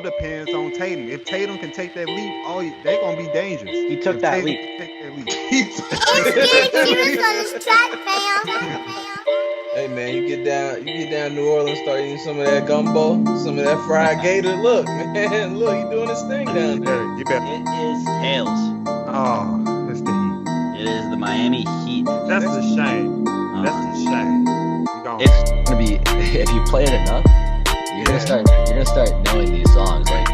all depends on Tatum. If Tatum can take that leap, they're gonna be dangerous. He took if that Tatum leap. Can take that leap. It's on his track, fam. Hey man, you get down New Orleans, start eating some of that gumbo, some of that fried gator. Look, man, look, he doing his thing down there. You better. It is tails. Oh, it's the Heat. It is the Miami Heat. That's a shame. That's a shame. You gonna- It's gonna be if you play it enough, you're gonna start knowing these songs. Like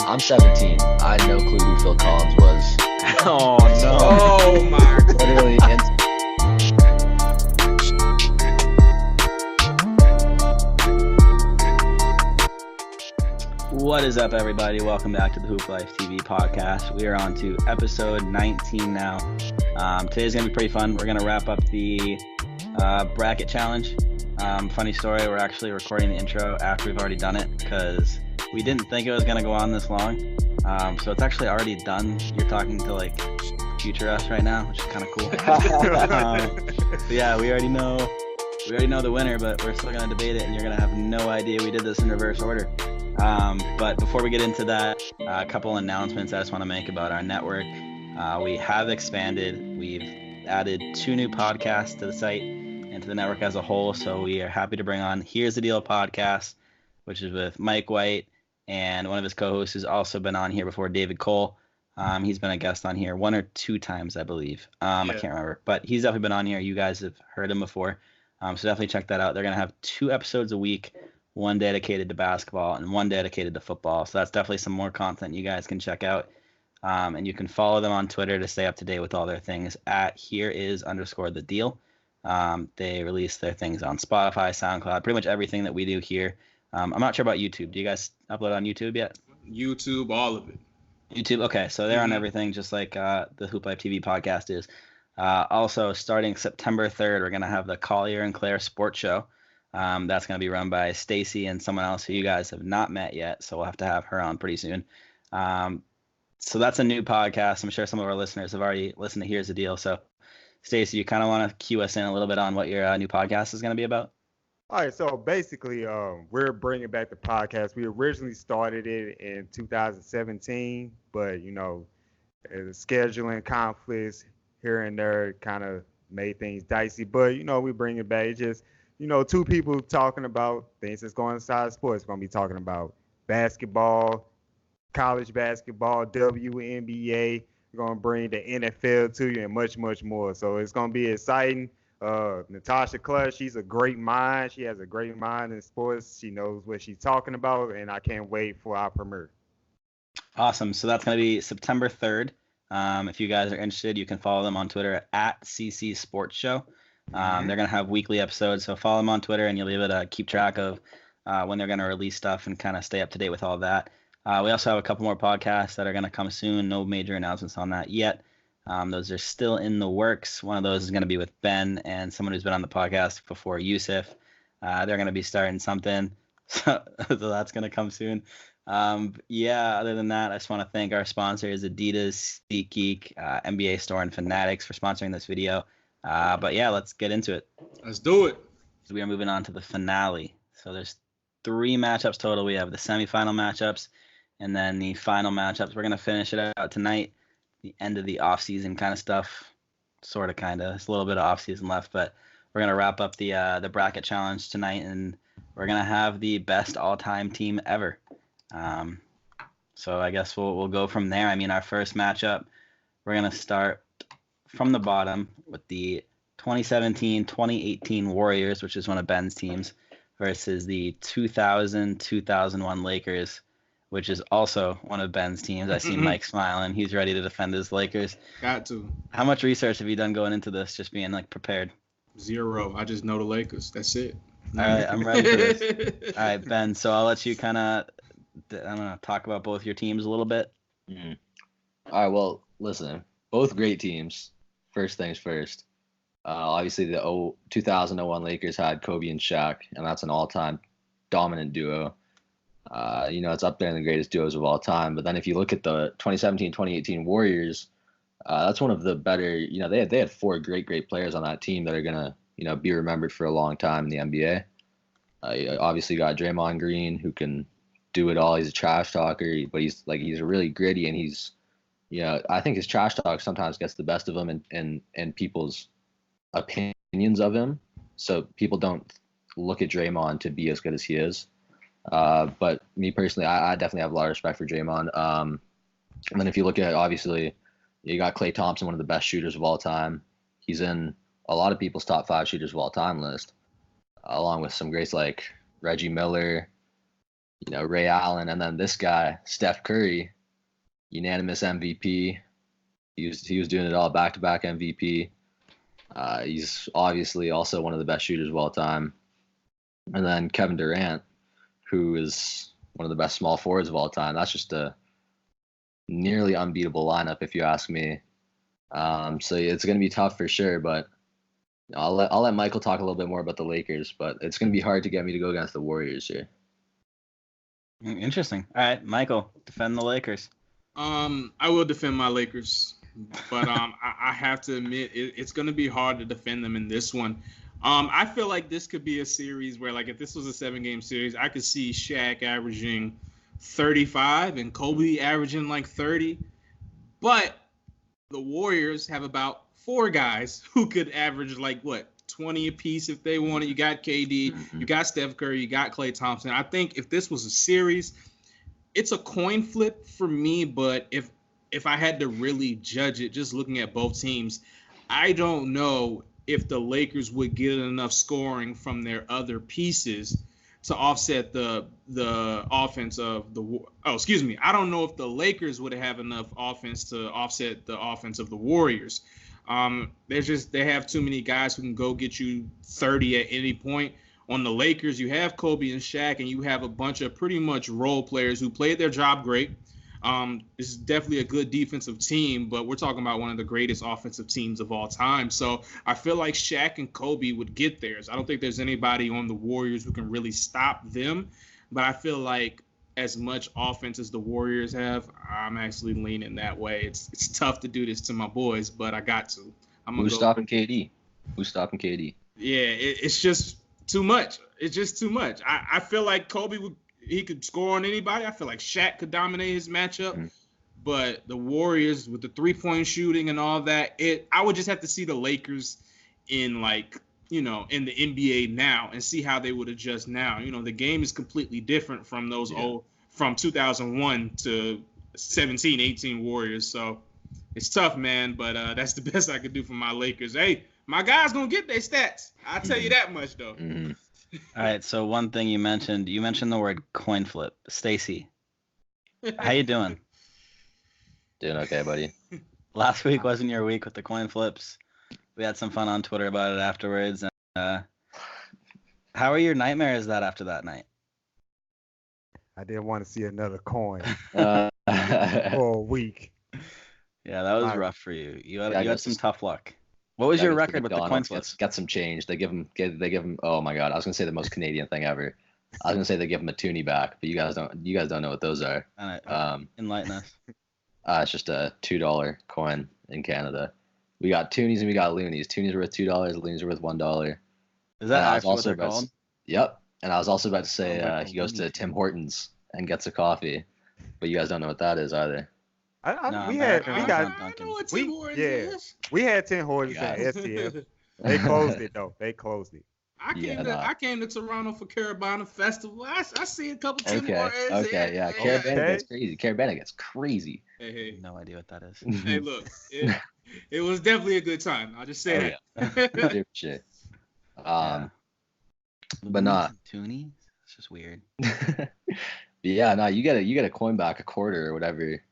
I'm 17, I had no clue who Phil Collins was. Oh no. Oh my. Literally, What is up, everybody? Welcome back to the HoopLifeTV Podcast. We are on to episode 19 now. Today's going to be pretty fun. We're going to wrap up the bracket challenge. Funny story, we're actually recording the intro after we've already done it because we didn't think it was going to go on this long. So it's actually already done. You're talking to like future us right now, which is kind of cool. So yeah, we already know the winner, but we're still going to debate it, and you're going to have no idea we did this in reverse order. But before we get into that, a couple announcements I just want to make about our network. We have expanded. We've added 2 new podcasts to the site and to the network as a whole. So we are happy to bring on Here's the Deal podcast, which is with Mike White and one of his co-hosts who's also been on here before, David Cole. He's been a guest on here 1 or 2 times, I believe. I can't remember, but he's definitely been on here. You guys have heard him before. So definitely check that out. They're going to have 2 episodes a week, 1 dedicated to basketball and 1 dedicated to football. So that's definitely some more content you guys can check out. And you can follow them on Twitter to stay up to date with all their things at @hereis_the_deal. They release their things on Spotify, SoundCloud, pretty much everything that we do here. I'm not sure about YouTube. Do you guys upload on YouTube yet? YouTube, all of it. YouTube, okay. So they're on everything, just like the Hoop Life TV podcast is. Also, starting September 3rd, we're going to have the Collier and Claire Sports Show. That's going to be run by Stacey and someone else who you guys have not met yet, so we'll have to have her on pretty soon. So that's a new podcast. I'm sure some of our listeners have already listened to Here's the Deal. So, Stacey, you kind of want to cue us in a little bit on what your new podcast is going to be about? All right, so basically, we're bringing back the podcast. We originally started it in 2017, but, the scheduling conflicts here and there kind of made things dicey. But, we bring it back. It's just, 2 people talking about things that's going inside sports. We're going to be talking about basketball, college basketball, WNBA. We're going to bring the NFL to you and much, much more. So it's going to be exciting. Natasha Clutch, she's a great mind. She has a great mind in sports. She knows what she's talking about, and I can't wait for our premiere. Awesome. So that's going to be September 3rd. If you guys are interested, you can follow them on Twitter at CC Sports Show. They're going to have weekly episodes, so follow them on Twitter, and you'll be able to keep track of when they're going to release stuff and kind of stay up to date with all that. We also have a couple more podcasts that are going to come soon. No major announcements on that yet. Those are still in the works. One of those is going to be with Ben and someone who's been on the podcast before, Yusuf. They're going to be starting something, so that's going to come soon. Other than that, I just want to thank our sponsors, Adidas, SeatGeek, NBA Store, and Fanatics for sponsoring this video. But yeah, let's get into it. Let's do it. So we are moving on to the finale. So there's 3 matchups total. We have the semifinal matchups and then the final matchups. We're going to finish it out tonight, the end of the off-season kind of stuff, sort of, kind of. It's a little bit of off-season left, but we're going to wrap up the bracket challenge tonight, and we're going to have the best all-time team ever. So I guess we'll go from there. I mean, our first matchup, we're going to start from the bottom with the 2017-2018 Warriors, which is one of Ben's teams, versus the 2000-2001 Lakers, which is also one of Ben's teams. I see Mike smiling. He's ready to defend his Lakers. Got to. How much research have you done going into this, just being prepared? 0. I just know the Lakers. That's it. All right, I'm ready for this. All right, Ben, so I'll let you kind of, talk about both your teams a little bit. All right, well, listen, both great teams. First things first. Obviously, the 2001 Lakers had Kobe and Shaq, and that's an all-time dominant duo. It's up there in the greatest duos of all time. But then if you look at the 2017-2018 Warriors, that's one of the better. They had 4 great players on that team that are gonna be remembered for a long time in the NBA. Obviously, you got Draymond Green, who can do it all. He's a trash talker, but he's really gritty, and he's, I think his trash talk sometimes gets the best of him and people's opinions of him. So people don't look at Draymond to be as good as he is. But me personally, I definitely have a lot of respect for Draymond. And then if you look at, obviously, you got Klay Thompson, one of the best shooters of all time. He's in a lot of people's top 5 shooters of all time list, along with some greats like Reggie Miller, Ray Allen, and then this guy, Steph Curry, unanimous MVP. He was doing it all, back-to-back MVP. He's obviously also one of the best shooters of all time. And then Kevin Durant, who is one of the best small forwards of all time. That's just a nearly unbeatable lineup, if you ask me. So it's going to be tough for sure, but I'll let Michael talk a little bit more about the Lakers, but it's going to be hard to get me to go against the Warriors here. Interesting. All right, Michael, defend the Lakers. I will defend my Lakers, but I have to admit it's going to be hard to defend them in this one. I feel like this could be a series where, like, if this was a 7-game series, I could see Shaq averaging 35 and Kobe averaging like 30. But the Warriors have about 4 guys who could average 20 apiece if they wanted. You got KD, you got Steph Curry, you got Klay Thompson. I think if this was a series, it's a coin flip for me. But if I had to really judge it, just looking at both teams, I don't know if the Lakers would get enough scoring from their other pieces to offset the offense of the – I don't know if the Lakers would have enough offense to offset the offense of the Warriors. They have too many guys who can go get you 30 at any point. On the Lakers, you have Kobe and Shaq, and you have a bunch of pretty much role players who played their job great. This is definitely a good defensive team, but we're talking about one of the greatest offensive teams of all time. So I feel like Shaq and Kobe would get theirs. I don't think there's anybody on the Warriors who can really stop them, but I feel like as much offense as the Warriors have, I'm actually leaning that way. It's tough to do this to my boys, but I got to. Who's stopping KD? Yeah, it's just too much. It's just too much. I feel like Kobe he could score on anybody. I feel like Shaq could dominate his matchup. But the Warriors with the 3-point shooting and all that, I would just have to see the Lakers in in the NBA now and see how they would adjust now. The game is completely different from those from 2001 to 17, 18 Warriors. So it's tough, man, but that's the best I could do for my Lakers. Hey, my guys going to get their stats. I'll tell you that much, though. All right, so one thing you mentioned the word coin flip. Stacey, how you doing? Doing okay, buddy. Last week wasn't your week with the coin flips. We had some fun on Twitter about it afterwards. And how are your nightmares after that night? I didn't want to see another coin for a week. Yeah, that was rough for you. You had some tough luck. What was your record with the coin flips? Got some change. They give him. Oh my God! I was gonna say the most Canadian thing ever. I was gonna say they give him a toonie back, but you guys don't know what those are. Enlighten us. It's just a $2 coin in Canada. We got toonies and we got loonies. Toonies are worth $2. Loonies are worth $1. Is that actually what they're called? Yep. And I was also about to say he goes to Tim Hortons and gets a coffee, but you guys don't know what that is either. We had Tim Hortons at STF. They closed it though. I came to Toronto for Carabana Festival. I see a couple Tim Hortons. Okay, yeah. Carabana gets crazy. Carabana gets crazy. Hey. No idea what that is. Hey, look, it was definitely a good time. I'll just say that. Yeah. Shit. But not Toonie. It's just weird. Yeah, no, you get a coin back, a quarter or whatever.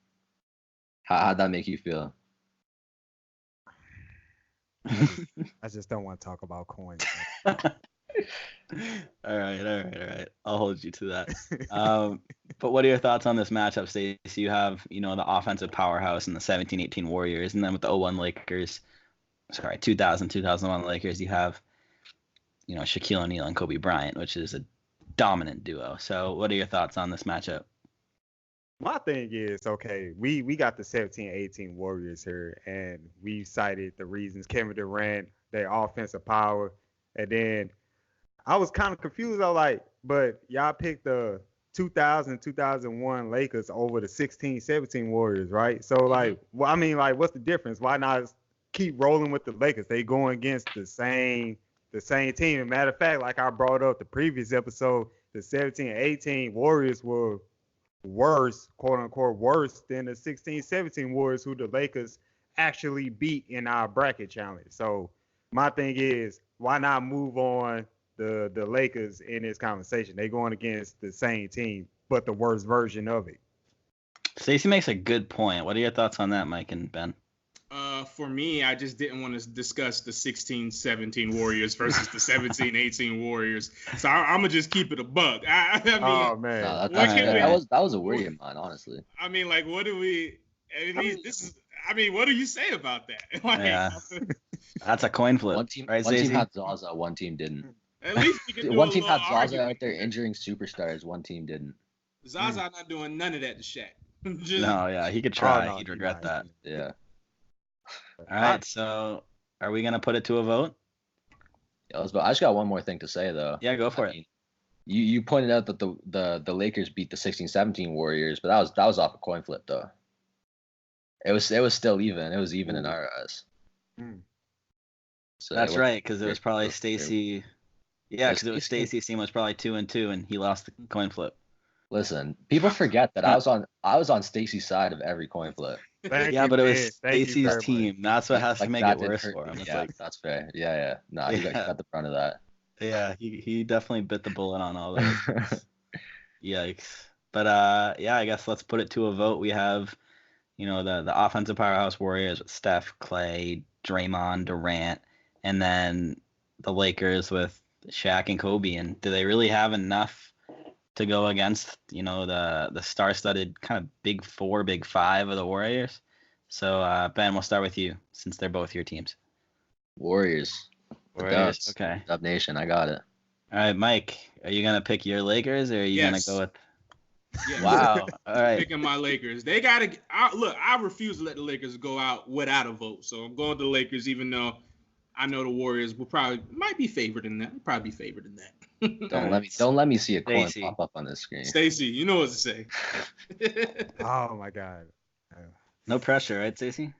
How'd that make you feel? I just don't want to talk about coins. All right. I'll hold you to that. But what are your thoughts on this matchup, Stacey? You have, the offensive powerhouse in the 17-18 Warriors, and then with the 2001 Lakers, you have, Shaquille O'Neal and Kobe Bryant, which is a dominant duo. So what are your thoughts on this matchup? My thing is, okay, we got the 17-18 Warriors here, and we cited the reasons. Kevin Durant, their offensive power, and then I was kind of confused. I was like, but y'all picked the 2001 Lakers over the 16-17 Warriors, right? So like, well, I mean, like, what's the difference? Why not keep rolling with the Lakers? They going against the same team. As a matter of fact, like I brought up the previous episode, the 17-18 Warriors were worse, quote unquote, worse than the 16-17 Warriors, who the Lakers actually beat in our bracket challenge. So my thing is, why not move on the Lakers in this conversation? They going against the same team, but the worst version of it. Stacey makes a good point. What are your thoughts on that, Mike and Ben? For me, I just didn't want to discuss the 16-17 Warriors versus the 17-18 Warriors. So I'm gonna just keep it a buck. I mean, Oh man, No, What that was a worry of mine, honestly. I mean, like, what do we? At least this is. I mean, what do you say about that? Like, Yeah. That's a coin flip. One team Stacey? had Zaza, one team didn't. At least you can do One a team little had Zaza argument. out there injuring superstars, one team didn't. Zaza not doing none of that to Shaq. Just, No, yeah, he could try. no, He'd he regret might. that. Yeah. All right, so are we gonna put it to a vote? I just got one more thing to say though. Yeah, go for it. mean, you pointed out that the Lakers beat the 16-17 Warriors, but that was off a coin flip though. It was still even. It was even in our eyes. Mm. So That's it right, because it was probably was- Stacey. Yeah, because it was Stacey's team was probably 2-2, and he lost the coin flip. Listen, people forget that I was on Stacey's side of every coin flip. Thank Yeah, you, but it Ben. was Thank you Stacey's very much. team. That's what has to make that it did worse hurt for me. him. It's Yeah, like, that's fair. Yeah. No, he Yeah. got the brunt of that. yeah, he definitely bit the bullet on all those. Yikes. But yeah, I guess let's put it to a vote. We have, the offensive powerhouse Warriors with Steph, Clay, Draymond, Durant, and then the Lakers with Shaq and Kobe. And do they really have enough to go against, the star-studded kind of big four, big five of the Warriors? So Ben, we'll start with you since they're both your teams. Warriors. Warriors. Dubs. Okay. Dub Nation, I got it. All right, Mike, are you gonna pick your Lakers or are you Yes. gonna go with? yeah. Wow. All right. Picking my Lakers. They gotta look. I refuse to let the Lakers go out without a vote. So I'm going to the Lakers, even though I know the Warriors might be favored in that. Probably be favored in that. Don't let me see a coin Stacey. pop up on this screen. Stacey, you know what to say. Oh my God. No pressure, right, Stacey?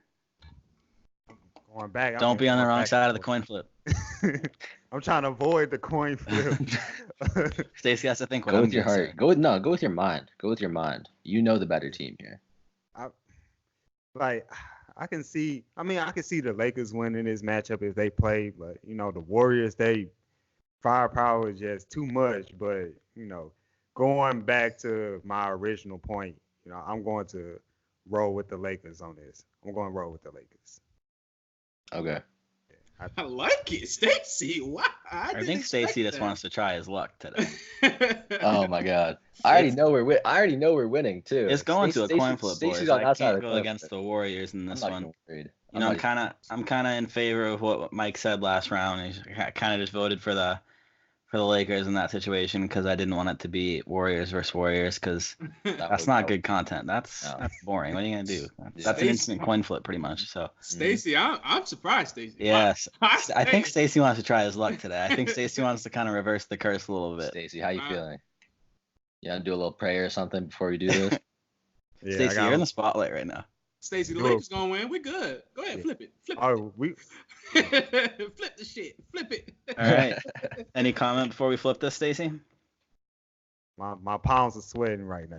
Going back. Don't be on the going wrong back side of and the coin flip. forth. I'm trying to avoid the coin flip. Stacey has to think what Go I'm with your gonna heart. say. Go with your mind. Go with your mind. You know the better team here. Like, I can see the Lakers winning this matchup if they play, but the Warriors, they firepower is just too much. But going back to my original point, I'm going to roll with the Lakers on this. I'm going to roll with the Lakers. Okay. I like it, Stacey. Wow. I think Stacey just wants to try his luck today. Oh my God. I already know we're winning too. It's going to a coin flip, boys. Stacey's on I that side can't of the go coin against flip. the Warriors in I'm this not one. even worried. I'm kind of in favor of what Mike said last round. He kind of just voted for the Lakers in that situation because I didn't want it to be Warriors versus Warriors because that's not good content. That's boring. What are you gonna do? That's an instant coin flip, pretty much. So Stacey, I'm surprised, Stacey. yes, I think Stacey wants to try his luck today. I think Stacey wants to kind of reverse the curse a little bit. Stacey, how you feeling? You want to do a little prayer or something before we do this? Yeah, Stacey, you're in the spotlight right now. Stacey, the Lakers gonna win. We're good. Go ahead, flip it. Flip it. Oh, Flip the shit. Flip it. All right. Any comment before we flip this, Stacey? my palms are sweating right now.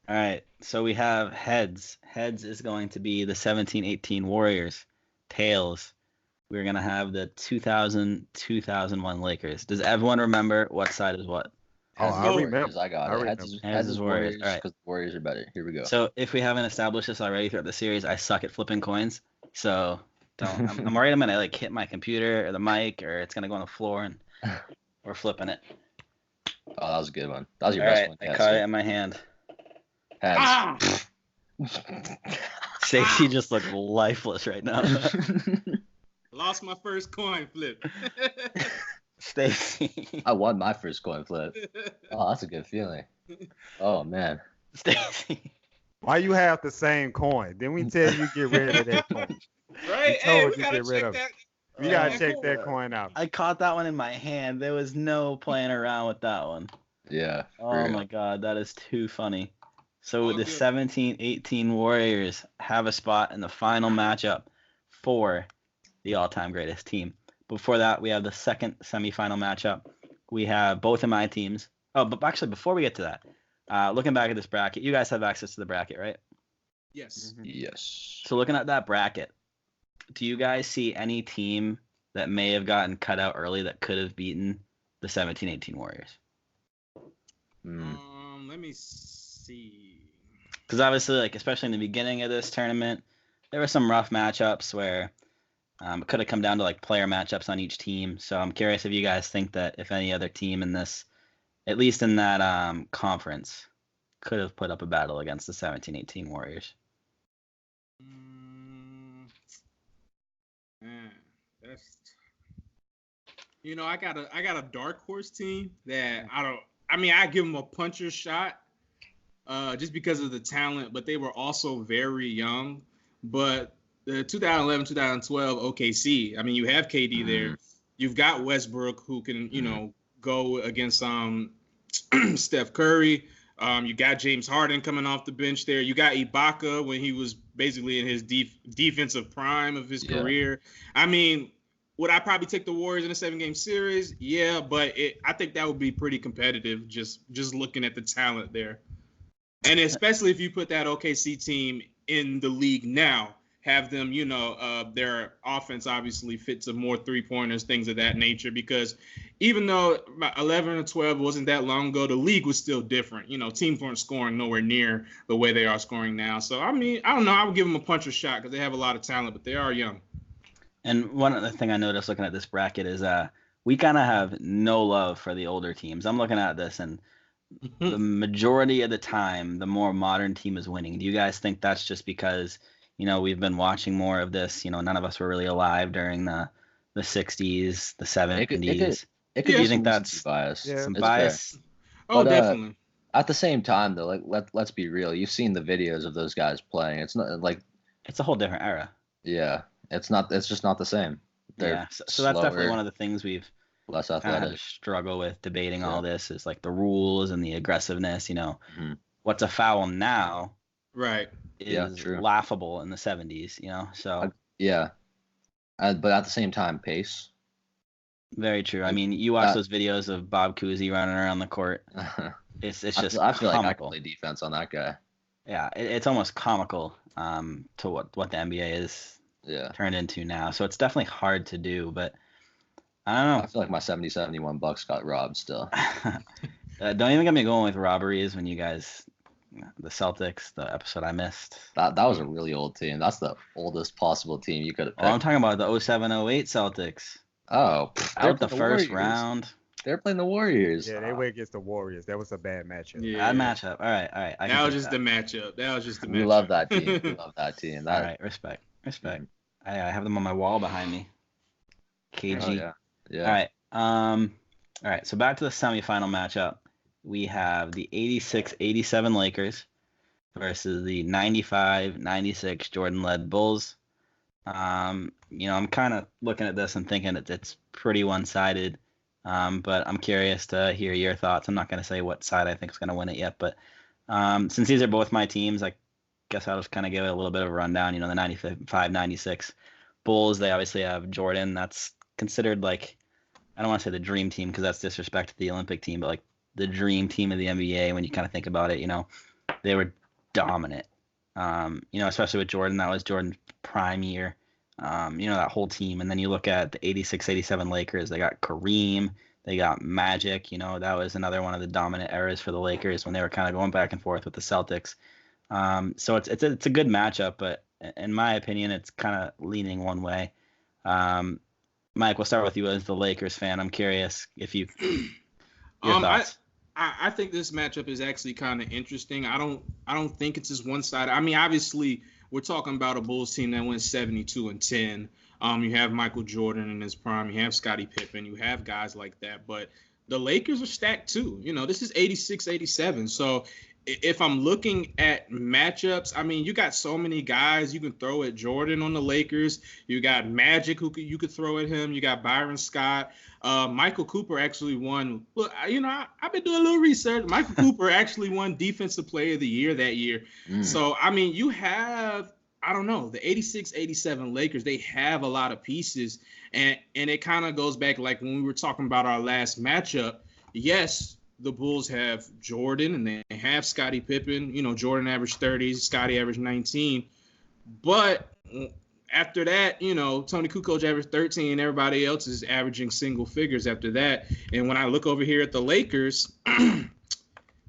All right. So we have heads. Heads is going to be the 17-18 Warriors. Tails, we're going to have the 2000-2001 Lakers. Does everyone remember what side is what? Oh, I remember. I got I it. remember. Heads is Warriors. All right. Because the Warriors are better. Here we go. So if we haven't established this already throughout the series, I suck at flipping coins. So I'm worried I'm going to hit my computer or the mic or it's going to go on the floor and we're flipping it. Oh, that was a good one. That was your All best right. one. I Yes, caught sir. it in my hand. Heads. Ah! Stacey just looked lifeless right now. Lost my first coin flip. Stacey. I won my first coin flip. Oh, that's a good feeling. Oh man. Stacey. Why you have the same coin? Then we tell you get rid of that coin. Right? told Hey, you we gotta get rid check of it. that. You gotta Yeah, check cool. that coin out. I caught that one in my hand. There was no playing around with that one. Yeah. Oh my God, that is too funny. So All the good. 17-18 Warriors have a spot in the final matchup for the all-time greatest team. Before that, we have the second semifinal matchup. We have both of my teams. Oh, but actually, before we get to that, looking back at this bracket, you guys have access to the bracket, right? Yes. Yes. So looking at that bracket, do you guys see any team that may have gotten cut out early that could have beaten the 17-18 Warriors? Let me see. Because obviously, like especially in the beginning of this tournament, there were some rough matchups where it could have come down to like player matchups on each team. So I'm curious if you guys think that if any other team in this, at least in that conference, could have put up a battle against the 17-18 Warriors. Man, that's I got a dark horse team that I give them a puncher's shot just because of the talent, but they were also very young. But the 2011-2012 OKC, I mean, you have KD there. You've got Westbrook who can, go against Steph Curry. You got James Harden coming off the bench there. You got Ibaka when he was basically in his defensive prime of his career. I mean, would I probably take the Warriors in a 7-game series? Yeah, but I think that would be pretty competitive just looking at the talent there. And especially if you put that OKC team in the league now, have them, their offense obviously fits to more three-pointers, things of that nature, because even though 11 or 12 wasn't that long ago, the league was still different. Teams weren't scoring nowhere near the way they are scoring now. So, I mean, I don't know. I would give them a puncher's shot because they have a lot of talent, but they are young. And one other thing I noticed looking at this bracket is we kind of have no love for the older teams. I'm looking at this, and the majority of the time, the more modern team is winning. Do you guys think that's just because we've been watching more of this? None of us were really alive during the 60s, the 70s. It could do be you think some that's bias. some It's bias? fair. Oh, But, definitely. At the same time, though, let's be real. You've seen the videos of those guys playing. It's not like It's a whole different era. it's just not the same. They're so that's definitely slower, one of the things we've less kind of had to athletic. struggle with debating all Yeah. this is like the rules and the aggressiveness. Mhm. What's a foul now Right. is true. laughable in the 70s. So But at the same time, pace. very true. I mean, you watch those videos of Bob Cousy running around the court. It's just I feel like I can comical. play defense on that guy. Yeah, it's almost comical to what the NBA is turned into now. So it's definitely hard to do, but I don't know. I feel like my 70-71 Bucks got robbed still. Don't even get me going with robberies when you guys, the Celtics, the episode I missed. That was a really old team. That's the oldest possible team you could have picked. Oh, I'm talking about the 07-08 Celtics. Oh, Out the first Warriors. round. They're playing the Warriors. Yeah, they went against the Warriors. That was a bad matchup. Yeah. Bad matchup. All right. That was just the matchup. We love that team. We love that team. All right, respect. I have them on my wall behind me. KG. Oh, yeah. All right. So back to the semifinal matchup. We have the 86-87 Lakers versus the 95-96 Jordan-led Bulls. I'm kind of looking at this and thinking it's pretty one-sided. But I'm curious to hear your thoughts. I'm not going to say what side I think is going to win it yet, but since these are both my teams, I guess I'll just kind of give it a little bit of a rundown. The 95-96 Bulls, they obviously have Jordan. That's considered like, I don't want to say the dream team because that's disrespect to the Olympic team, but like the dream team of the NBA when you kind of think about it. They were dominant. Especially with Jordan, that was Jordan's prime year. That whole team. And then you look at the 86-87 Lakers, they got Kareem, they got Magic. That was another one of the dominant eras for the Lakers when they were kind of going back and forth with the Celtics. So it's a good matchup, but in my opinion, it's kind of leaning one way. Mike, we'll start with you as the Lakers fan. I'm curious if your thoughts. I think this matchup is actually kind of interesting. I don't think it's as one-sided. I mean, obviously, we're talking about a Bulls team that went 72-10. You have Michael Jordan in his prime. You have Scottie Pippen. You have guys like that. But the Lakers are stacked too. This is 86-87. So if I'm looking at matchups, I mean, you got so many guys you can throw at Jordan on the Lakers. You got Magic you could throw at him. You got Byron Scott. Michael Cooper actually won. Look, I've been doing a little research. Michael Cooper actually won Defensive Player of the Year that year. So, I mean, you have, I don't know, the 86-87 Lakers, they have a lot of pieces. And it kind of goes back like when we were talking about our last matchup. Yes, the Bulls have Jordan and they have Scottie Pippen. Jordan averaged 30, Scottie averaged 19. But after that, Tony Kukoc averaged 13. Everybody else is averaging single figures after that. And when I look over here at the Lakers,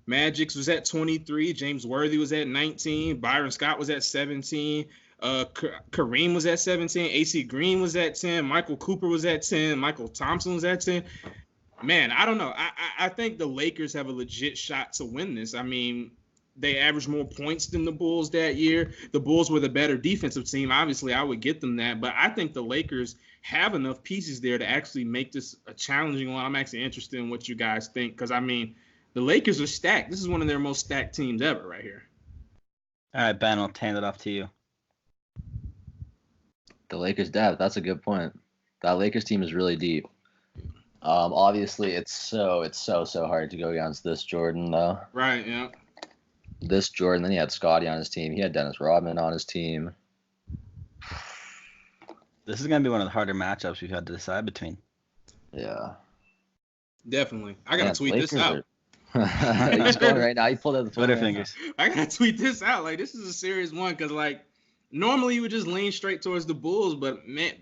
Magic's was at 23. James Worthy was at 19. Byron Scott was at 17. Kareem was at 17. AC Green was at 10. Michael Cooper was at 10. Michael Thompson was at 10. Man, I don't know. I think the Lakers have a legit shot to win this. I mean, they averaged more points than the Bulls that year. The Bulls were the better defensive team. Obviously, I would get them that. But I think the Lakers have enough pieces there to actually make this a challenging one. I'm actually interested in what you guys think because, I mean, the Lakers are stacked. This is one of their most stacked teams ever right here. All right, Ben, I'll hand it off to you. The Lakers depth, that's a good point. That Lakers team is really deep. Obviously, it's so hard to go against this Jordan, though. Right, yeah. This Jordan, then he had Scottie on his team. He had Dennis Rodman on his team. This is going to be one of the harder matchups we've had to decide between. Yeah. Definitely. I got to tweet this out. He's going right now. He pulled out the Twitter fingers. I got to tweet this out. Like, this is a serious one because, like, normally you would just lean straight towards the Bulls, but, man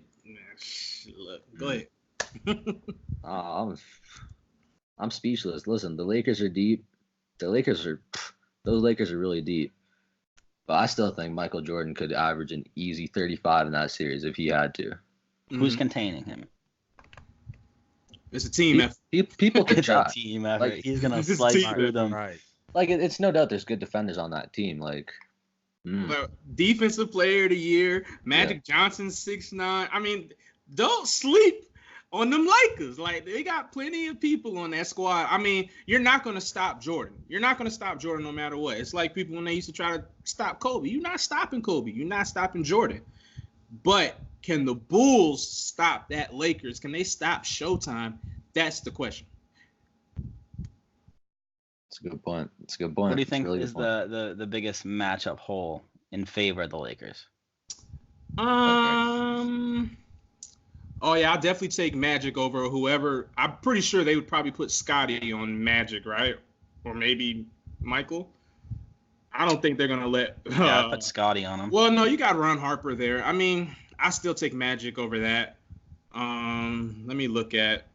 look, go ahead. I'm speechless. Listen, the Lakers are deep. Those Lakers are really deep. But I still think Michael Jordan could average an easy 35 in that series if he had to. Who's containing him? It's a team effort. People can try. It's a team effort. Like, he's going to slice through them. Right. Like, it's no doubt there's good defenders on that team. Like, Defensive Player of the Year, Magic Johnson 6'9". I mean, don't sleep on them Lakers. Like, they got plenty of people on that squad. I mean, you're not going to stop Jordan. You're not going to stop Jordan no matter what. It's like people when they used to try to stop Kobe. You're not stopping Kobe. You're not stopping Jordan. But can the Bulls stop that Lakers? Can they stop Showtime? That's the question. It's a good point. What do you think is the biggest matchup hole in favor of the Lakers? Oh, yeah, I'll definitely take Magic over whoever. I'm pretty sure they would probably put Scottie on Magic, right? Or maybe Michael. I don't think they're going to let... put Scottie on him. Well, no, you got Ron Harper there. I mean, I still take Magic over that. Let me look at...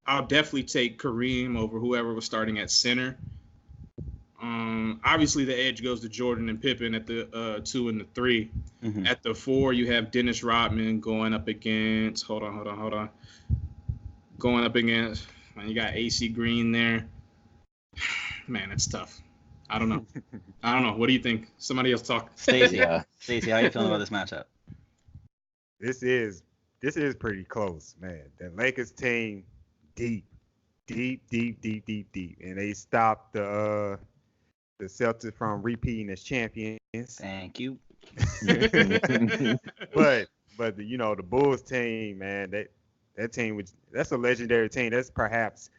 I'll definitely take Kareem over whoever was starting at center. Obviously, the edge goes to Jordan and Pippen at the 2 and the 3. Mm-hmm. At the 4, you have Dennis Rodman going up against. Hold on. Going up against. Man, you got AC Green there. Man, it's tough. I don't know. What do you think? Somebody else talk. Stacey, Stacey, how are you feeling about this matchup? This is pretty close, man. The Lakers team deep, and they stopped the Celtics from repeating as champions. Thank you. but the Bulls team, man, that team that's a legendary team. That's perhaps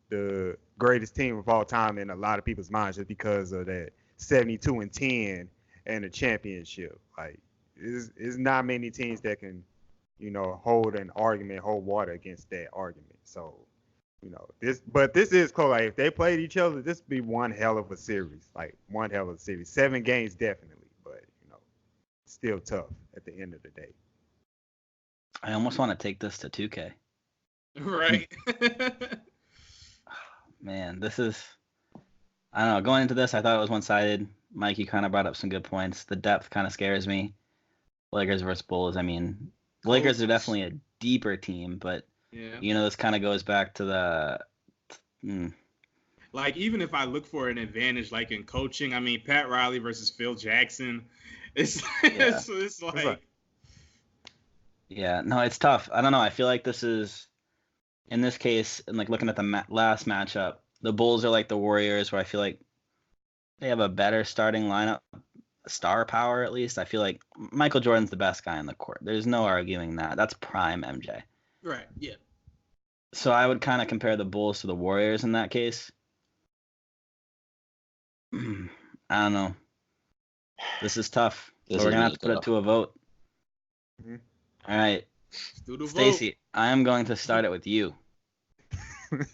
the greatest team of all time in a lot of people's minds, just because of that 72-10 and the championship. Like, it's not many teams that can, hold water against that argument. So, this is close. Like, if they played each other, this would be one hell of a series. 7 games definitely, but still tough at the end of the day. I almost want to take this to 2K. Right. Man, this is, I don't know, going into this, I thought it was one-sided. Mikey kind of brought up some good points. The depth kind of scares me. Lakers versus Bulls, I mean, the Lakers are definitely a deeper team, but, this kind of goes back to the... Like, even if I look for an advantage, like in coaching, I mean, Pat Riley versus Phil Jackson, it's like... Yeah, no, it's tough. I don't know. I feel like this is... In this case, and like looking at the last matchup, the Bulls are like the Warriors, where I feel like they have a better starting lineup, star power at least. I feel like Michael Jordan's the best guy on the court. There's no arguing that. That's prime MJ. Right. Yeah. So I would kind of compare the Bulls to the Warriors in that case. I don't know. This is tough. So we're gonna have to put it to a vote. Mhm. All right, Let's do the Stacey, I am going to start it with you. vote.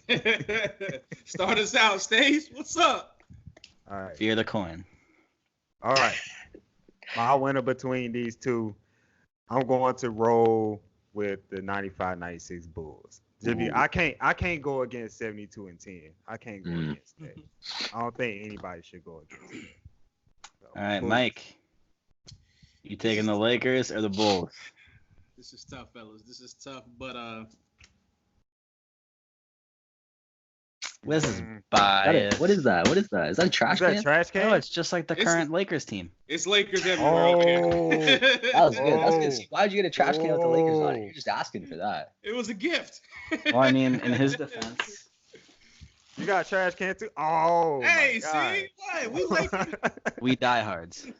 Start us out, Stace. What's up? All right. Fear the coin. All right. My winner between these two, I'm going to roll with the 95-96 Bulls. I can't go against 72-10. I can't go against that. I don't think anybody should go against that. So, All right, Bulls. Mike. You taking the Lakers or the Bulls? This is tough, fellas. This is tough, but This is Mm. biased. What is that? What is that? Is that a trash Is that a can? trash can? No, it's just like the It's- current Lakers team. it's Lakers everywhere over here. That was good. That's good. Oh. See, why'd you get a trash can with the Lakers on it? You're just asking for that. It was a gift. Well, I mean, in his defense, You got a trash can too? Oh, Hey, my God. see? What? We Lakers. we diehards. Yeah,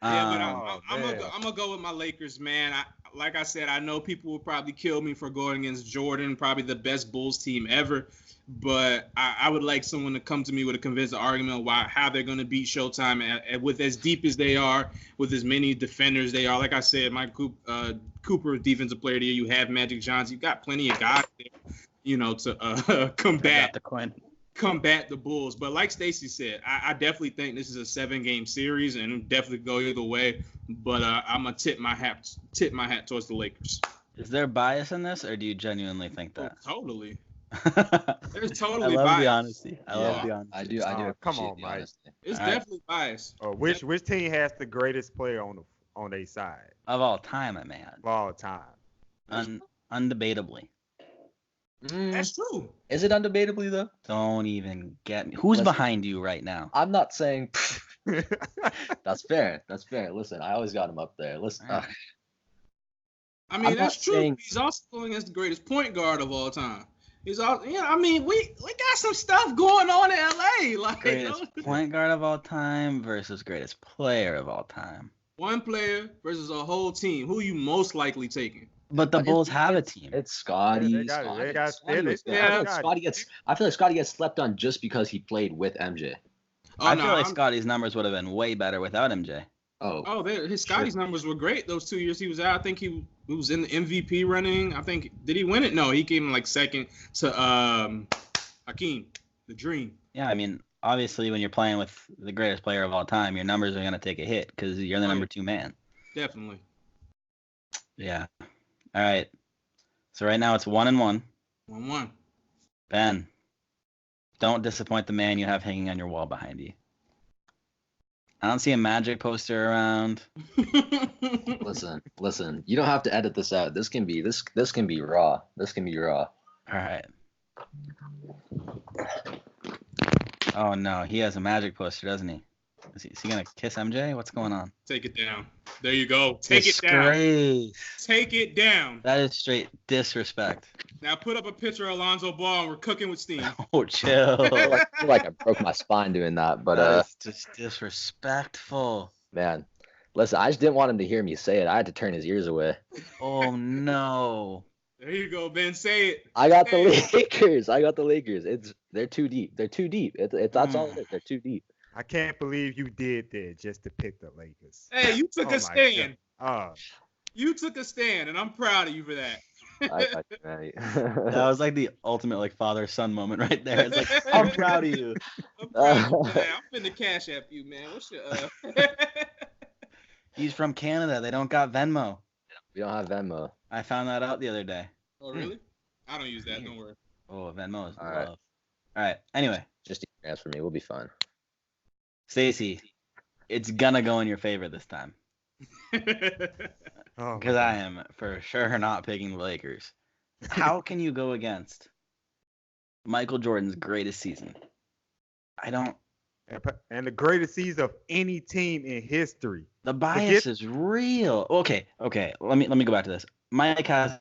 but Oh, I'm man. gonna go with my Lakers, man. Like I said, I know people will probably kill me for going against Jordan, probably the best Bulls team ever. But I would like someone to come to me with a convincing argument why how they're going to beat Showtime and with as deep as they are, with as many defenders they are. Like I said, Mike Cooper, defensive player of the year. You have Magic Johnson. You got plenty of guys there, you know, to Got the coin. combat the Bulls. But like Stacey said, I definitely think this is a 7-game series and definitely go either way. But I'm gonna tip my hat towards the Lakers. Is there bias in this, or do you genuinely think that? Totally. I There's totally love bias. the honesty. I love Yeah. the honesty. I do. Oh, come appreciate on, the Mike. honesty. It's All right. definitely biased. Which team has the greatest player on their side Of all time, I may add. of all time? Undebatably. That's true. Is it undebatably though? Don't even get me. Who's Listen. behind you right now? I'm not saying. That's fair. That's fair. Listen, I always got him up there. Listen. All right. I mean, I'm that's not true. saying- He's also going against the greatest point guard of all time. He's all, yeah. I mean, we got some stuff going on in LA. Like, Greatest point guard of all time versus greatest player of all time. one player versus a whole team. Who are you most likely taking? But the But Bulls have a team. It's Scotty. They got it. They got Scotty was it. good. Yeah. I feel like Scotty gets slept on just because he played with MJ. Oh, I no, feel like I'm- Scotty's numbers would have been way better without MJ. Oh, Oh, his Scotty's numbers were great those 2 years he was out. I think he was in the MVP running. I think did he win it? No, he came like second to Hakeem, the Dream. Yeah, I mean, obviously when you're playing with the greatest player of all time, your numbers are going to take a hit because you're the number 2 man. Definitely. Yeah. All right. So right now it's 1-1. 1-1. Ben, don't disappoint the man you have hanging on your wall behind you. I don't see a Magic poster around. listen. You don't have to edit this out. This can be raw. This can be raw. All right. Oh no, he has a Magic poster, doesn't he? Is he gonna kiss MJ? What's going on? Take it down. There you go. Take it down. Disgrace. Take it down. That is straight disrespect. Now put up a picture of Alonzo Ball and we're cooking with steam. Oh, chill. I feel like I broke my spine doing that, but That is just disrespectful. man, listen, I just didn't want him to hear me say it. I had to turn his ears away. Oh no. There you go, Ben. Say it. I got the Lakers. They're too deep. That's all it is. They're too deep. I can't believe you did that just to pick the Lakers. Hey, you took Oh, a my stand. God. You took a stand, and I'm proud of you for that. I got you, right. That was like the ultimate like father-son moment right there. It's like, I'm proud of you. I'm proud of you for that. I'm finna cash app you, man. What's your He's from Canada. They don't got Venmo. We don't have Venmo. I found that out the other day. Oh, really? I don't use that. Don't worry. Oh, Venmo is All love. right. All right. Anyway, Just ask for me. We'll be fine. Stacey, it's gonna go in your favor this time Oh, because I am for sure not picking the Lakers. How can you go against Michael Jordan's greatest season? I don't. and the greatest season of any team in history. The bias is real. Okay. Let me go back to this. Mike has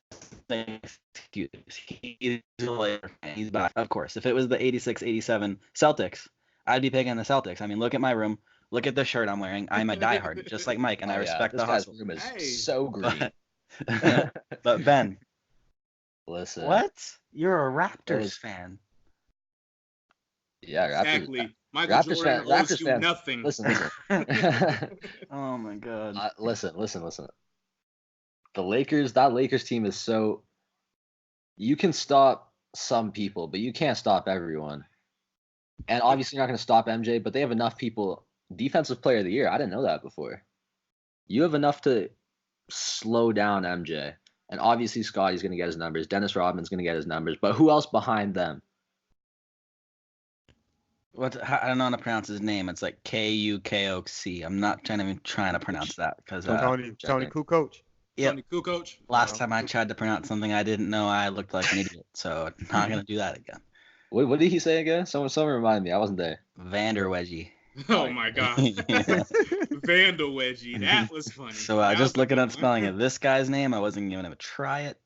an excuse. He's a Laker fan. He's back. Of course. If it was the 86-87 Celtics, I'd be picking the Celtics. I mean, look at my room. Look at the shirt I'm wearing. I'm a diehard, just like Mike, and I respect this the guy's hustle. room is Hey. so green. But Ben, Listen. what? You're a Raptors was- fan. Yeah, Exactly. Michael Raptors Jordan fan- owes Raptors you fans, nothing. listen. Oh my God. Listen. The Lakers, that Lakers team is so. You can stop some people, but you can't stop everyone. And obviously, you're not going to stop MJ, but they have enough people. Defensive player of the year. I didn't know that before. You have enough to slow down MJ. And obviously, Scotty's going to get his numbers. Dennis Rodman's going to get his numbers. But who else behind them? I don't know how to pronounce his name. It's like Kukoc. I'm not trying to pronounce that because Tony Kukoc. yep. Tony Kukoc. Last time I tried to pronounce something I didn't know, I looked like an idiot. So not gonna do that again. What did he say again? Someone remind me. I wasn't there. Vander Wedgie. Oh my God. Vandal Wedgie. That was funny. So That just was a looking good at one. spelling of this guy's name, I wasn't even gonna try it.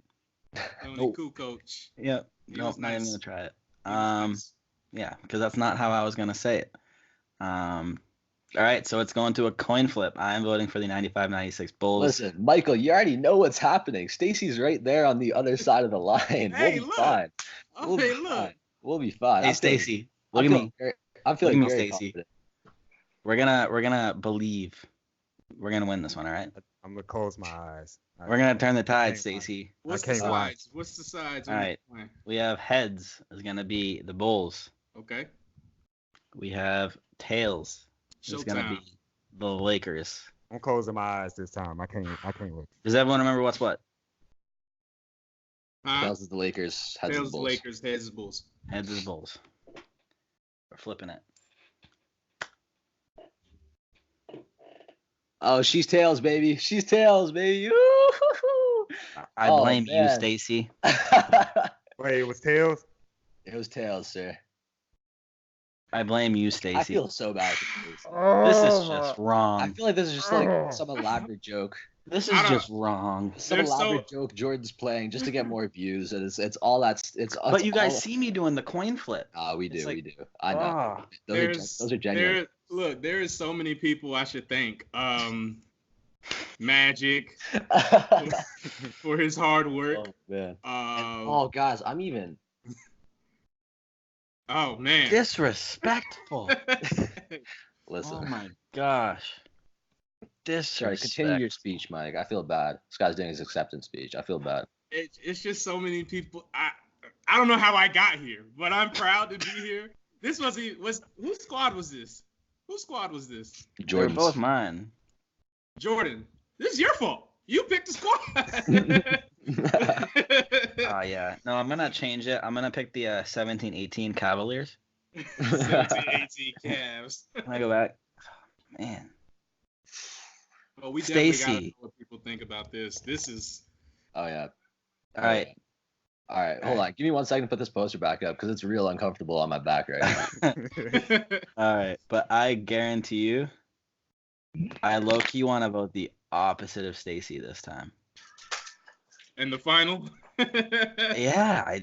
Tony Nope. Kukoc. Yep. He Nope, was not even nice. gonna try it. He was nice. Yeah, because that's not how I was gonna say it. All right, so it's going to a coin flip. I'm voting for the 95-96 Bulls. Listen, Michael, you already know what's happening. Stacy's right there on the other side of the line. Hey, we'll be look. fine. Oh, We'll hey, be look. fine. We'll be fine. Hey, I'm feeling- Stacy, look at me. I'm feeling Look at me, very Stacey. confident. We're gonna believe. We're gonna win this one. All right. I'm gonna close my eyes. We're gonna turn the tide, can't Stacy. What's I the can't watch. sides? What's the sides? All right. We have heads is gonna be the Bulls. Okay. We have tails is gonna Showtime. be the Lakers. I'm closing my eyes this time. I can't look. Does everyone remember what's what? Tails is the Lakers. Heads is the Tails Bulls. Lakers, heads is Bulls. Heads is Bulls. We're flipping it. Oh, she's tails, baby. She's tails, baby. Woo-hoo-hoo. I Oh, blame you, man. Stacy. Wait, it was tails. It was tails, sir. I blame you, I Stacy. feel so bad for Stacey. This is just I wrong. feel like this is just like some elaborate joke. This I is don't- just wrong. Some There's elaborate joke Jordan's playing just to get more views, and it's all that's it's. But you guys all, see me doing the coin flip. we do, it's like- we do. I know. Ah. Those are genuine. There is so many people I should thank. Magic for his hard work. Oh man. Oh Guys, I'm even. man. Disrespectful. Listen. Oh my gosh. Sorry, Disrespect. continue your speech, Mike. I feel bad. This guy's doing his acceptance speech. I feel bad. It's just so many people. I don't know how I got here, but I'm proud to be here. This whose squad was this? Whose squad was this? They're Jordan's. both mine. Jordan. This is your fault. You picked the squad. Oh yeah. No, I'm gonna change it. I'm gonna pick the 17-18 Cavaliers. 17-18 Cavs. Can I go back? Oh, man. Well, we definitely gotta Stacy. know what people think about this. This is Oh yeah. All right. All right. Hold on. Give me 1 second to put this poster back up because it's real uncomfortable on my back right now. All right. But I guarantee you, I low-key want to vote the opposite of Stacy this time. in the final. Yeah, I